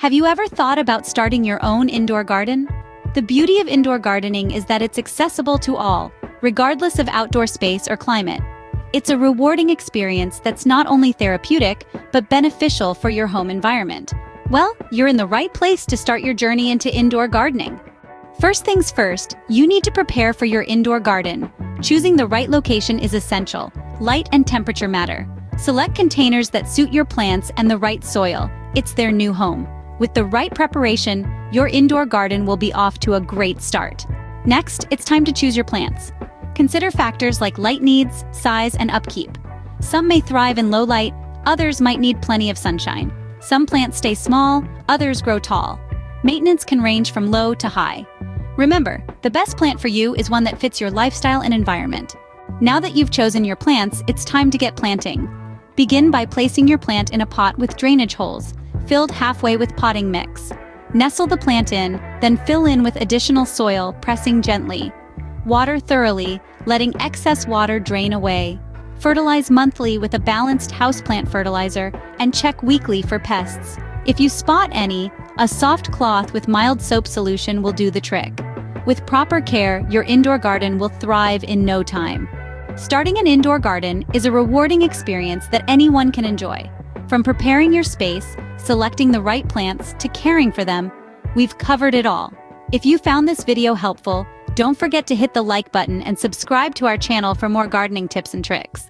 Have you ever thought about starting your own indoor garden? The beauty of indoor gardening is that it's accessible to all, regardless of outdoor space or climate. It's a rewarding experience that's not only therapeutic, but beneficial for your home environment. Well, you're in the right place to start your journey into indoor gardening. First things first, you need to prepare for your indoor garden. Choosing the right location is essential. Light and temperature matter. Select containers that suit your plants and the right soil. It's their new home. With the right preparation, your indoor garden will be off to a great start. Next, it's time to choose your plants. Consider factors like light needs, size, and upkeep. Some may thrive in low light, others might need plenty of sunshine. Some plants stay small, others grow tall. Maintenance can range from low to high. Remember, the best plant for you is one that fits your lifestyle and environment. Now that you've chosen your plants, it's time to get planting. Begin by placing your plant in a pot with drainage holes, filled halfway with potting mix. Nestle the plant in, then fill in with additional soil, pressing gently. Water thoroughly, letting excess water drain away. Fertilize monthly with a balanced houseplant fertilizer and check weekly for pests. If you spot any, a soft cloth with mild soap solution will do the trick. With proper care, your indoor garden will thrive in no time. Starting an indoor garden is a rewarding experience that anyone can enjoy. From preparing your space, selecting the right plants, to caring for them, we've covered it all. If you found this video helpful, don't forget to hit the like button and subscribe to our channel for more gardening tips and tricks.